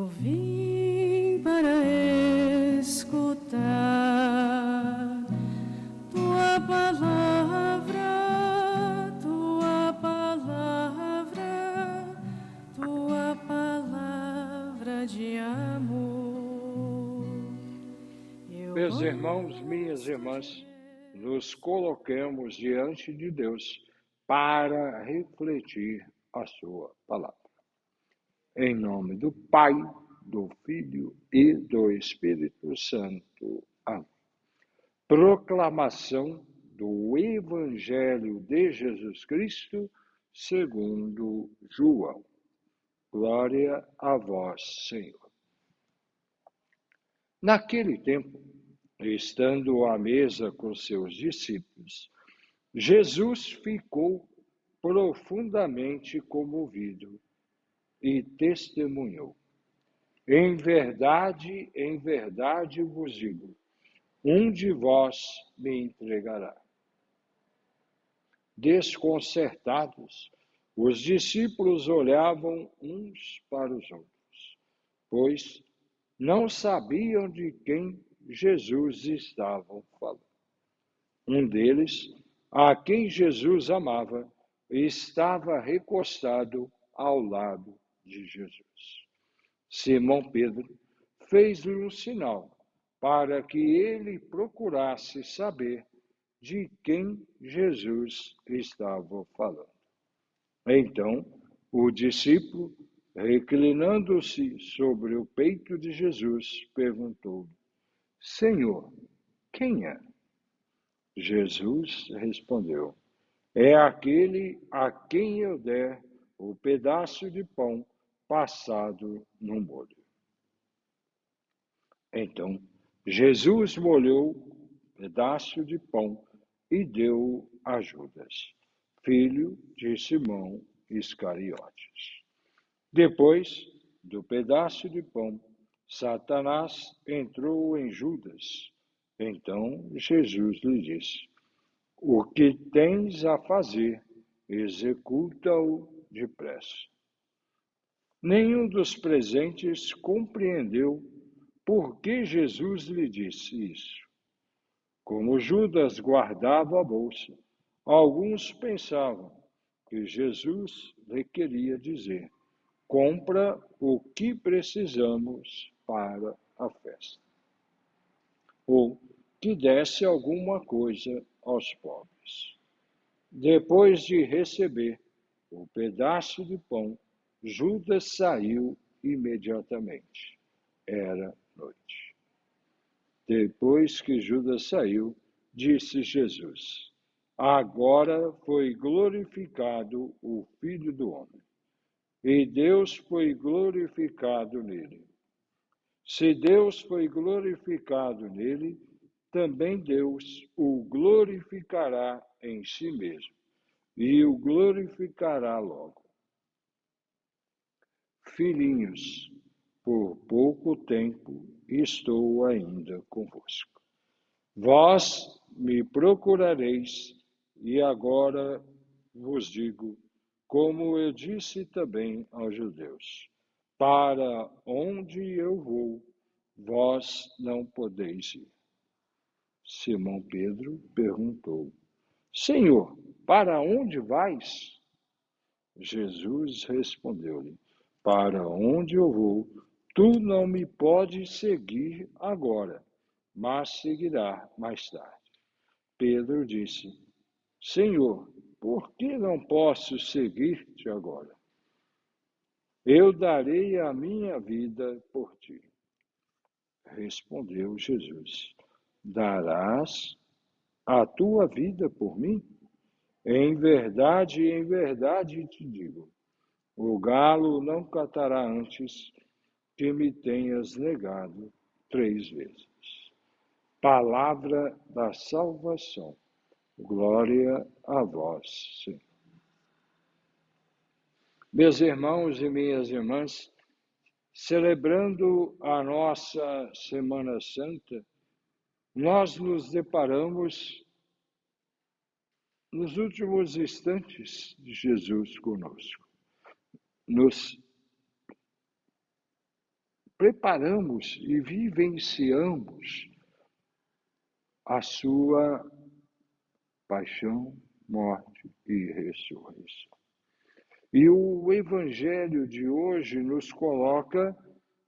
Eu vim para escutar tua palavra, tua palavra, tua palavra de amor. Meus irmãos, minhas irmãs, nos coloquemos diante de Deus para refletir a sua palavra. Em nome do Pai, do Filho e do Espírito Santo. Amém. Proclamação do Evangelho de Jesus Cristo segundo João. Glória a vós, Senhor. Naquele tempo, estando à mesa com seus discípulos, Jesus ficou profundamente comovido e testemunhou: em verdade vos digo, um de vós me entregará. Desconcertados, os discípulos olhavam uns para os outros, pois não sabiam de quem Jesus estava falando. Um deles, a quem Jesus amava, estava recostado ao lado de Jesus. Simão Pedro fez-lhe um sinal para que ele procurasse saber de quem Jesus estava falando. Então, o discípulo, reclinando-se sobre o peito de Jesus, perguntou: Senhor, quem é? Jesus respondeu: é aquele a quem eu der o pedaço de pão passado no molho. Então, Jesus molhou o pedaço de pão e deu a Judas, filho de Simão Iscariotes. Depois do pedaço de pão, Satanás entrou em Judas. Então Jesus lhe disse: o que tens a fazer, executa-o depressa. Nenhum dos presentes compreendeu por que Jesus lhe disse isso. Como Judas guardava a bolsa, alguns pensavam que Jesus lhe queria dizer: compra o que precisamos para a festa, ou que desse alguma coisa aos pobres. Depois de receber o pedaço de pão, Judas saiu imediatamente. Era noite. Depois que Judas saiu, disse Jesus: agora foi glorificado o Filho do Homem, e Deus foi glorificado nele. Se Deus foi glorificado nele, também Deus o glorificará em si mesmo, e o glorificará logo. Filhinhos, por pouco tempo estou ainda convosco. Vós me procurareis, e agora vos digo, como eu disse também aos judeus: para onde eu vou, vós não podeis ir. Simão Pedro perguntou: Senhor, para onde vais? Jesus respondeu-lhe: para onde eu vou, tu não me podes seguir agora, mas seguirá mais tarde. Pedro disse: Senhor, por que não posso seguir-te agora? Eu darei a minha vida por ti. Respondeu Jesus: darás a tua vida por mim? Em verdade te digo, o galo não cantará antes que me tenhas negado 3 vezes. Palavra da salvação. Glória a vós, Senhor. Meus irmãos e minhas irmãs, celebrando a nossa Semana Santa, nós nos deparamos nos últimos instantes de Jesus conosco. preparamos e vivenciamos a sua paixão, morte e ressurreição. E o Evangelho de hoje nos coloca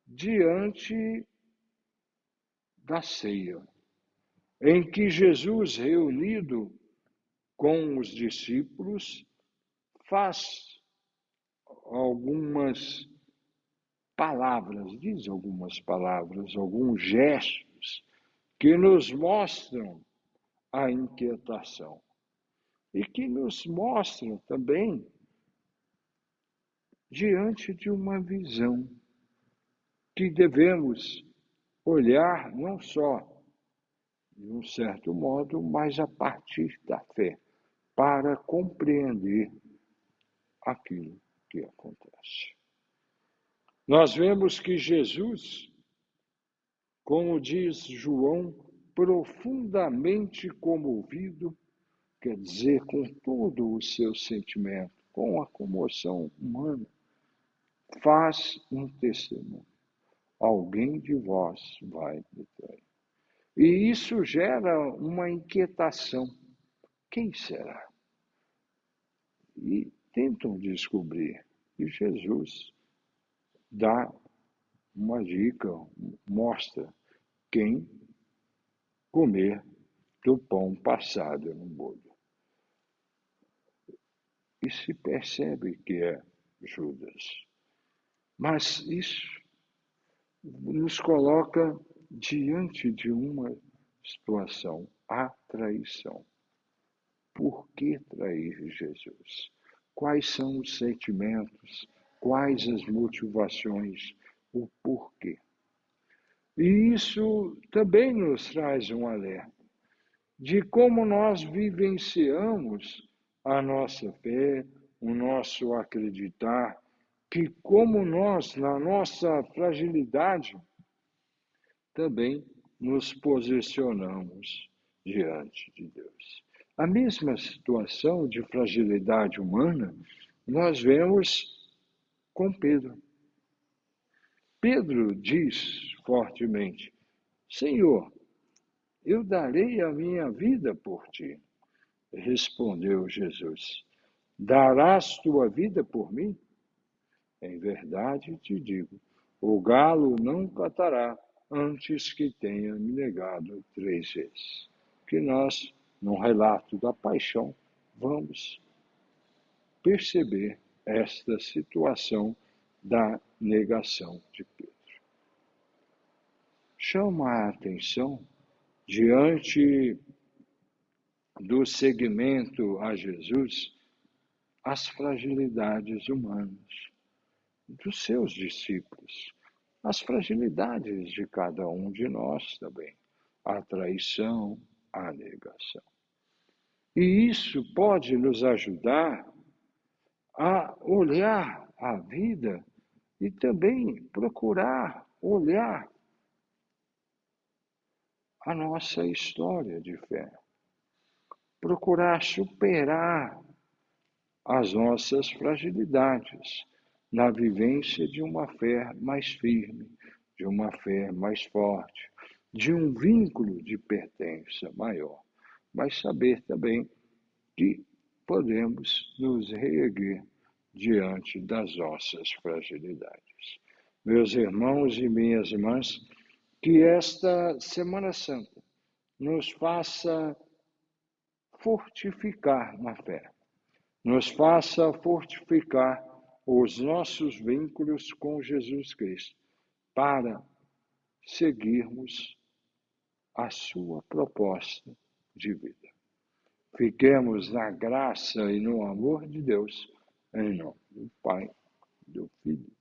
diante da ceia, em que Jesus, reunido com os discípulos, faz algumas palavras, diz algumas palavras, alguns gestos que nos mostram a inquietação e que nos mostram também diante de uma visão que devemos olhar não só de um certo modo, mas a partir da fé, para compreender aquilo que acontece. Nós vemos que Jesus, como diz João, profundamente comovido, quer dizer, com todo o seu sentimento, com a comoção humana, faz um testemunho. Alguém de vós vai me trair. E isso gera uma inquietação. Quem será? E tentam descobrir. E Jesus dá uma dica, mostra quem comer do pão passado no molho. E se percebe que é Judas. Mas isso nos coloca diante de uma situação, a traição. Por que trair Jesus? Quais são os sentimentos? Quais as motivações? O porquê? E isso também nos traz um alerta de como nós vivenciamos a nossa fé, o nosso acreditar, que como nós, na nossa fragilidade, também nos posicionamos diante de Deus. A mesma situação de fragilidade humana nós vemos com Pedro. Pedro diz fortemente: Senhor, eu darei a minha vida por ti. Respondeu Jesus: Darás tua vida por mim? Em verdade te digo, o galo não cantará antes que tenha me negado 3 vezes. Que nós, no relato da paixão, vamos perceber esta situação da negação de Pedro. Chama a atenção, diante do seguimento a Jesus, as fragilidades humanas dos seus discípulos, as fragilidades de cada um de nós também, a traição, a negação. E isso pode nos ajudar a olhar a vida e também procurar olhar a nossa história de fé, procurar superar as nossas fragilidades na vivência de uma fé mais firme, de uma fé mais forte, de um vínculo de pertença maior, mas saber também que podemos nos reerguer diante das nossas fragilidades. Meus irmãos e minhas irmãs, que esta Semana Santa nos faça fortificar na fé, nos faça fortificar os nossos vínculos com Jesus Cristo, para seguirmos a sua proposta de vida. Fiquemos na graça e no amor de Deus, em nome do Pai, do Filho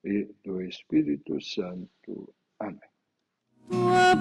e do Espírito Santo. Amém. Tua